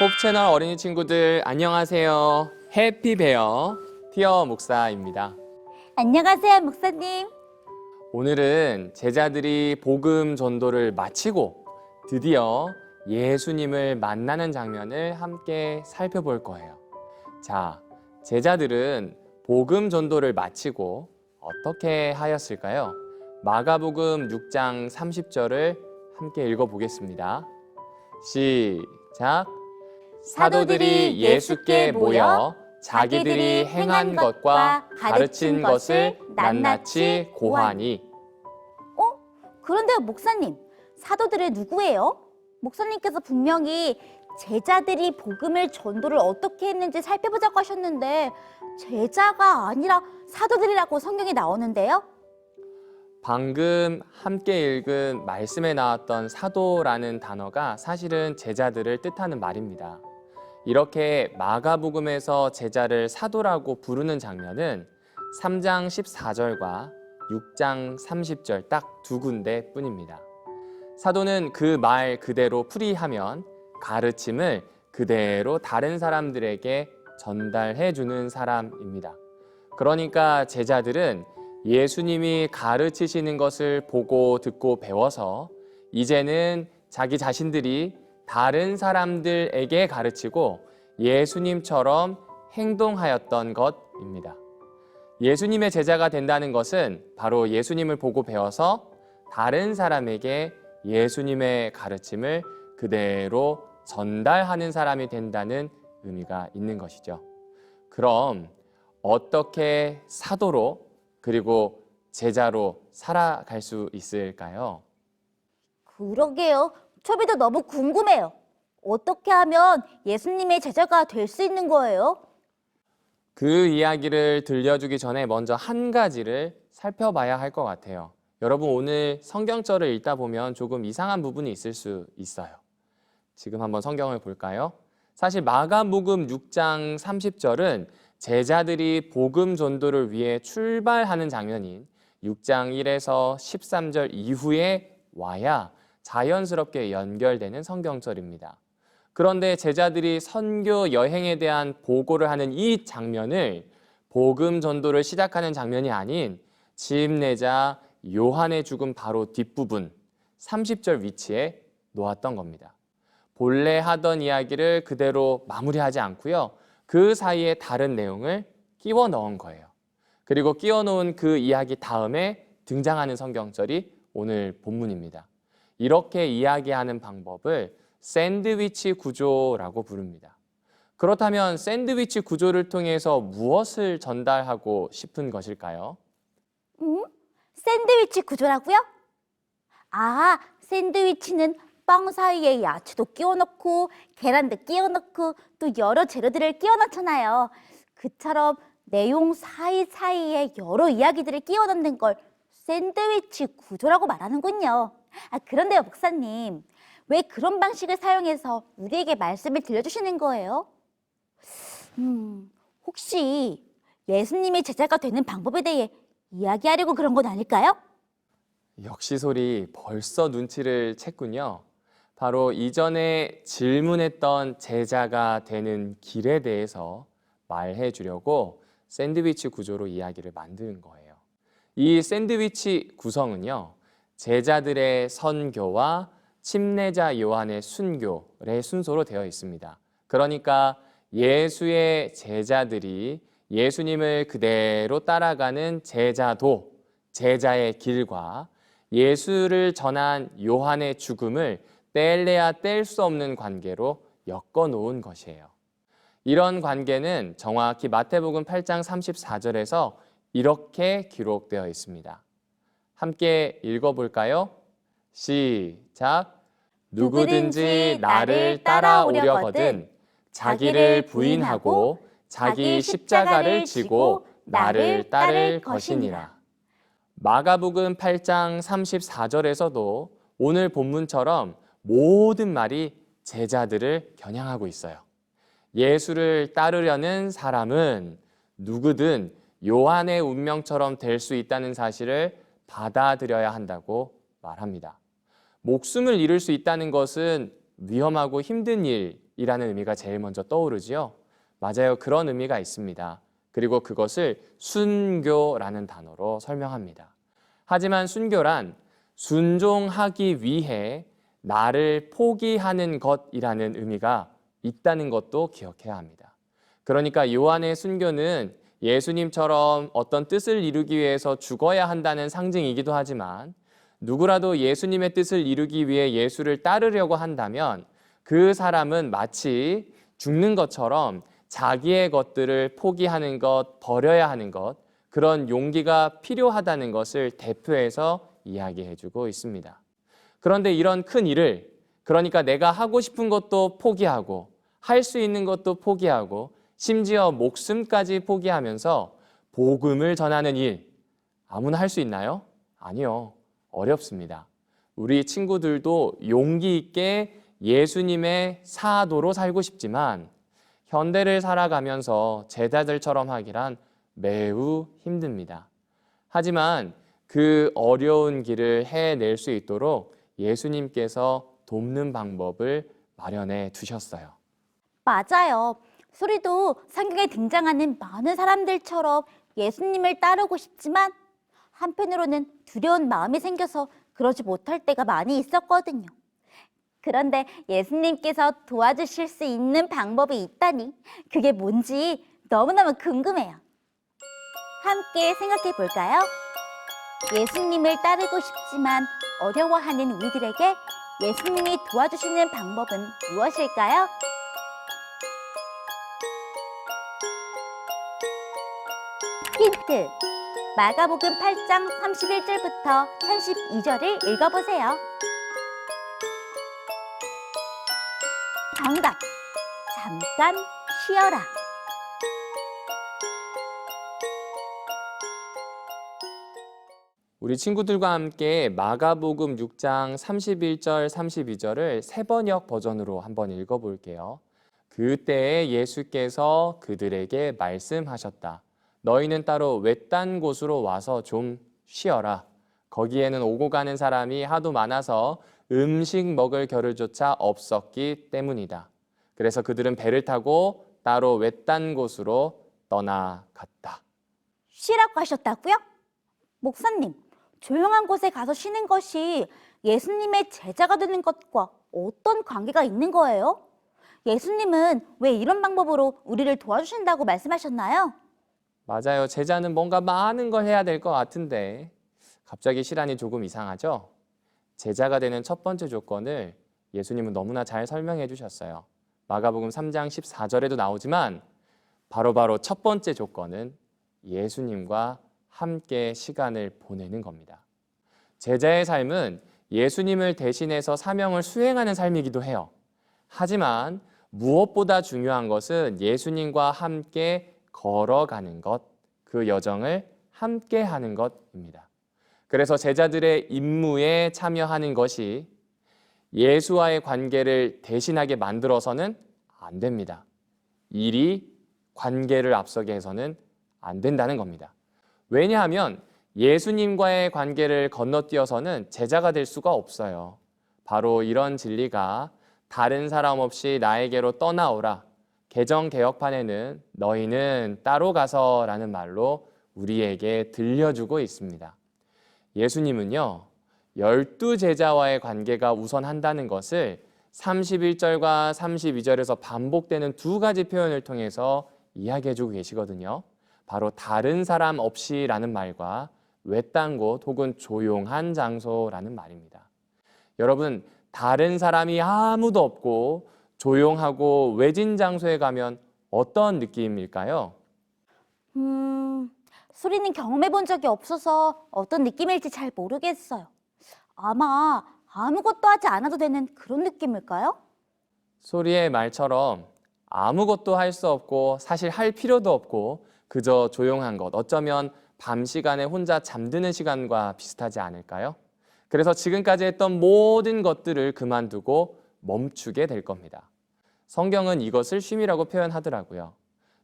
홉 채널 어린이 친구들 안녕하세요. 해피베어 티어 목사입니다. 안녕하세요, 목사님. 오늘은 제자들이 복음 전도를 마치고 드디어 예수님을 만나는 장면을 함께 살펴볼 거예요. 자, 제자들은 복음 전도를 마치고 어떻게 하였을까요? 마가복음 6장 30절을 함께 읽어보겠습니다. 시작! 사도들이 예수께 모여 자기들이 행한 것과 가르친 것을 낱낱이 고하니. 그런데 목사님, 사도들이 누구예요? 목사님께서 분명히 제자들이 복음을 전도를 어떻게 했는지 살펴보자고 하셨는데 제자가 아니라 사도들이라고 성경에 나오는데요? 방금 함께 읽은 말씀에 나왔던 사도라는 단어가 사실은 제자들을 뜻하는 말입니다. 이렇게 마가복음에서 제자를 사도라고 부르는 장면은 3장 14절과 6장 30절 딱 두 군데 뿐입니다. 사도는 그 말 그대로 풀이하면 가르침을 그대로 다른 사람들에게 전달해 주는 사람입니다. 그러니까 제자들은 예수님이 가르치시는 것을 보고 듣고 배워서 이제는 자기 자신들이 다른 사람들에게 가르치고 예수님처럼 행동하였던 것입니다. 예수님의 제자가 된다는 것은 바로 예수님을 보고 배워서 다른 사람에게 예수님의 가르침을 그대로 전달하는 사람이 된다는 의미가 있는 것이죠. 그럼 어떻게 사도로 그리고 제자로 살아갈 수 있을까요? 그러게요. 초비도 너무 궁금해요. 어떻게 하면 예수님의 제자가 될 수 있는 거예요? 그 이야기를 들려주기 전에 먼저 한 가지를 살펴봐야 할 것 같아요. 여러분 오늘 성경절을 읽다 보면 조금 이상한 부분이 있을 수 있어요. 지금 한번 성경을 볼까요? 사실 마가복음 6장 30절은 제자들이 복음 전도를 위해 출발하는 장면인 6장 1에서 13절 이후에 와야 자연스럽게 연결되는 성경절입니다. 그런데 제자들이 선교 여행에 대한 보고를 하는 이 장면을 복음 전도를 시작하는 장면이 아닌 집 내자 요한의 죽음 바로 뒷부분 30절 위치에 놓았던 겁니다. 본래 하던 이야기를 그대로 마무리하지 않고요. 그 사이에 다른 내용을 끼워 넣은 거예요. 그리고 끼워 놓은 그 이야기 다음에 등장하는 성경절이 오늘 본문입니다. 이렇게 이야기하는 방법을 샌드위치 구조라고 부릅니다. 그렇다면 샌드위치 구조를 통해서 무엇을 전달하고 싶은 것일까요? 샌드위치 구조라고요? 샌드위치는 빵 사이에 야채도 끼워 넣고 계란도 끼워 넣고 또 여러 재료들을 끼워 넣잖아요. 그처럼 내용 사이사이에 여러 이야기들을 끼워 넣는 걸 샌드위치 구조라고 말하는군요. 그런데요, 목사님. 왜 그런 방식을 사용해서 우리에게 말씀을 들려주시는 거예요? 혹시 예수님의 제자가 되는 방법에 대해 이야기하려고 그런 건 아닐까요? 역시 소리 벌써 눈치를 챘군요. 바로 이전에 질문했던 제자가 되는 길에 대해서 말해 주려고 샌드위치 구조로 이야기를 만드는 거예요. 이 샌드위치 구성은요, 제자들의 선교와 침례자 요한의 순교의 순서로 되어 있습니다. 그러니까 예수의 제자들이 예수님을 그대로 따라가는 제자도, 제자의 길과 예수를 전한 요한의 죽음을 뗄래야 뗄 수 없는 관계로 엮어 놓은 것이에요. 이런 관계는 정확히 마태복음 8장 34절에서 이렇게 기록되어 있습니다. 함께 읽어볼까요? 시작! 누구든지 나를 따라오려거든 자기를 부인하고 자기 십자가를 지고 나를 따를 것이니라. 마가복음 8장 34절에서도 오늘 본문처럼 모든 말이 제자들을 겨냥하고 있어요. 예수를 따르려는 사람은 누구든 요한의 운명처럼 될 수 있다는 사실을 받아들여야 한다고 말합니다. 목숨을 잃을 수 있다는 것은 위험하고 힘든 일 일이라는 의미가 제일 먼저 떠오르지요. 맞아요. 그런 의미가 있습니다. 그리고 그것을 순교라는 단어로 설명합니다. 하지만 순교란 순종하기 위해 나를 포기하는 것이라는 의미가 있다는 것도 기억해야 합니다. 그러니까 요한의 순교는 예수님처럼 어떤 뜻을 이루기 위해서 죽어야 한다는 상징이기도 하지만 누구라도 예수님의 뜻을 이루기 위해 예수를 따르려고 한다면 그 사람은 마치 죽는 것처럼 자기의 것들을 포기하는 것, 버려야 하는 것, 그런 용기가 필요하다는 것을 대표해서 이야기해주고 있습니다. 그런데 이런 큰 일을, 그러니까 내가 하고 싶은 것도 포기하고 할 수 있는 것도 포기하고 심지어 목숨까지 포기하면서 복음을 전하는 일, 아무나 할 수 있나요? 아니요. 어렵습니다. 우리 친구들도 용기 있게 예수님의 사도로 살고 싶지만 현대를 살아가면서 제자들처럼 하기란 매우 힘듭니다. 하지만 그 어려운 길을 해낼 수 있도록 예수님께서 돕는 방법을 마련해 두셨어요. 맞아요. 소리도 성경에 등장하는 많은 사람들처럼 예수님을 따르고 싶지만 한편으로는 두려운 마음이 생겨서 그러지 못할 때가 많이 있었거든요. 그런데 예수님께서 도와주실 수 있는 방법이 있다니 그게 뭔지 너무너무 궁금해요. 함께 생각해 볼까요? 예수님을 따르고 싶지만 어려워하는 우리들에게 예수님이 도와주시는 방법은 무엇일까요? 힌트! 마가복음 8장 31절부터 32절을 읽어보세요. 정답! 잠깐 쉬어라. 우리 친구들과 함께 마가복음 6장 31절, 32절을 세번역 버전으로 한번 읽어볼게요. 그때에 예수께서 그들에게 말씀하셨다. 너희는 따로 외딴 곳으로 와서 좀 쉬어라. 거기에는 오고 가는 사람이 하도 많아서 음식 먹을 겨를조차 없었기 때문이다. 그래서 그들은 배를 타고 따로 외딴 곳으로 떠나갔다. 쉬라고 하셨다고요? 목사님, 조용한 곳에 가서 쉬는 것이 예수님의 제자가 되는 것과 어떤 관계가 있는 거예요? 예수님은 왜 이런 방법으로 우리를 도와주신다고 말씀하셨나요? 맞아요. 제자는 뭔가 많은 걸 해야 될 것 같은데 갑자기 시간이 조금 이상하죠? 제자가 되는 첫 번째 조건을 예수님은 너무나 잘 설명해 주셨어요. 마가복음 3장 14절에도 나오지만 바로 첫 번째 조건은 예수님과 함께 시간을 보내는 겁니다. 제자의 삶은 예수님을 대신해서 사명을 수행하는 삶이기도 해요. 하지만 무엇보다 중요한 것은 예수님과 함께 걸어가는 것, 그 여정을 함께 하는 것입니다. 그래서 제자들의 임무에 참여하는 것이 예수와의 관계를 대신하게 만들어서는 안 됩니다. 일이 관계를 앞서게 해서는 안 된다는 겁니다. 왜냐하면 예수님과의 관계를 건너뛰어서는 제자가 될 수가 없어요. 바로 이런 진리가 다른 사람 없이 나에게로 떠나오라. 개정개혁판에는 너희는 따로 가서라는 말로 우리에게 들려주고 있습니다. 예수님은요, 12제자와의 관계가 우선한다는 것을 31절과 32절에서 반복되는 두 가지 표현을 통해서 이야기해주고 계시거든요. 바로 다른 사람 없이라는 말과 외딴 곳 혹은 조용한 장소라는 말입니다. 여러분, 다른 사람이 아무도 없고 조용하고 외진 장소에 가면 어떤 느낌일까요? 소리는 경험해 본 적이 없어서 어떤 느낌일지 잘 모르겠어요. 아마 아무것도 하지 않아도 되는 그런 느낌일까요? 소리의 말처럼 아무것도 할 수 없고 사실 할 필요도 없고 그저 조용한 것, 어쩌면 밤 시간에 혼자 잠드는 시간과 비슷하지 않을까요? 그래서 지금까지 했던 모든 것들을 그만두고 멈추게 될 겁니다. 성경은 이것을 쉼이라고 표현하더라고요.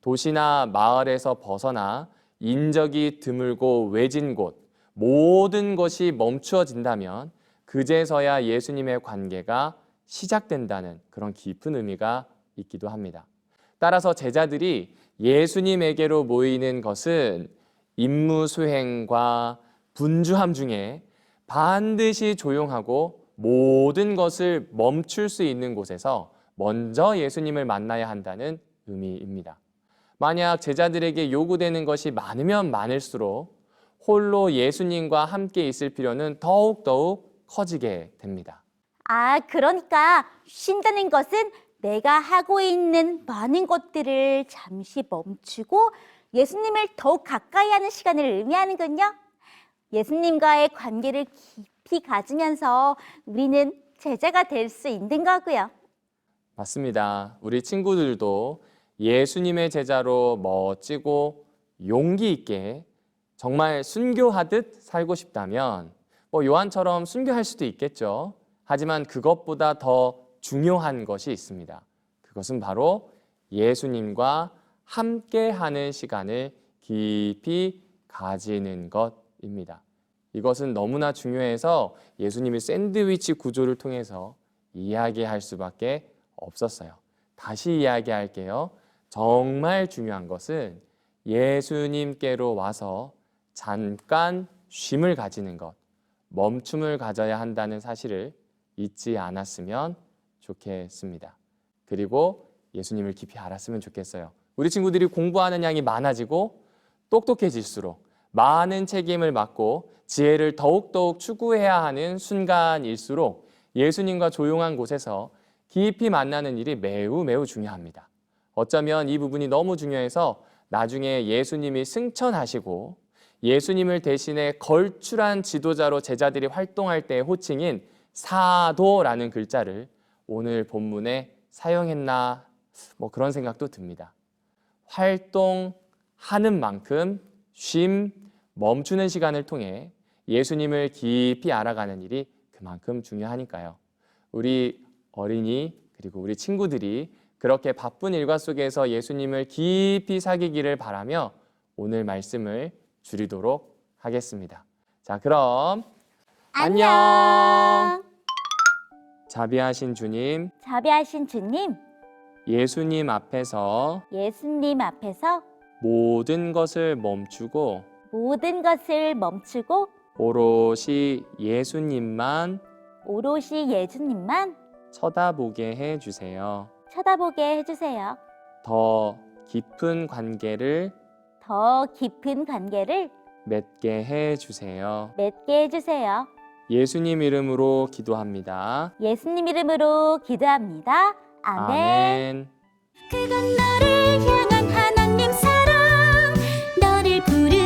도시나 마을에서 벗어나 인적이 드물고 외진 곳, 모든 것이 멈추어진다면 그제서야 예수님의 관계가 시작된다는 그런 깊은 의미가 있기도 합니다. 따라서 제자들이 예수님에게로 모이는 것은 임무 수행과 분주함 중에 반드시 조용하고 모든 것을 멈출 수 있는 곳에서 먼저 예수님을 만나야 한다는 의미입니다. 만약 제자들에게 요구되는 것이 많으면 많을수록 홀로 예수님과 함께 있을 필요는 더욱더욱 커지게 됩니다. 그러니까 쉰다는 것은 내가 하고 있는 많은 것들을 잠시 멈추고 예수님을 더욱 가까이 하는 시간을 의미하는군요. 예수님과의 관계를 깊이 가지면서 우리는 제자가 될 수 있는 거고요. 맞습니다. 우리 친구들도 예수님의 제자로 멋지고 용기 있게 정말 순교하듯 살고 싶다면 요한처럼 순교할 수도 있겠죠. 하지만 그것보다 더 중요한 것이 있습니다. 그것은 바로 예수님과 함께하는 시간을 깊이 가지는 것입니다. 이것은 너무나 중요해서 예수님이 샌드위치 구조를 통해서 이야기할 수밖에 없었어요. 다시 이야기할게요. 정말 중요한 것은 예수님께로 와서 잠깐 쉼을 가지는 것, 멈춤을 가져야 한다는 사실을 잊지 않았으면 좋겠습니다. 그리고 예수님을 깊이 알았으면 좋겠어요. 우리 친구들이 공부하는 양이 많아지고 똑똑해질수록 많은 책임을 맡고 지혜를 더욱더욱 추구해야 하는 순간일수록 예수님과 조용한 곳에서 깊이 만나는 일이 매우 매우 중요합니다. 어쩌면 이 부분이 너무 중요해서 나중에 예수님이 승천하시고 예수님을 대신해 걸출한 지도자로 제자들이 활동할 때의 호칭인 사도라는 글자를 오늘 본문에 사용했나 그런 생각도 듭니다. 활동하는 만큼 쉼, 멈추는 시간을 통해 예수님을 깊이 알아가는 일이 그만큼 중요하니까요. 우리 어린이 그리고 우리 친구들이 그렇게 바쁜 일과 속에서 예수님을 깊이 사귀기를 바라며 오늘 말씀을 줄이도록 하겠습니다. 자, 그럼 안녕. 자비하신 주님, 자비하신 주님, 예수님 앞에서 예수님 앞에서 모든 것을 멈추고 모든 것을 멈추고 오롯이 예수님만 오롯이 예수님만 쳐다보게 해주세요. 쳐다보게 해주세요. 더 깊은 관계를 더 깊은 관계를 맺게 해주세요. 맺게 해주세요. 예수님 이름으로 기도합니다. 예수님 이름으로 기도합니다. 아멘. 아멘. 그건 너를 향한 하나님 사랑 너를 부르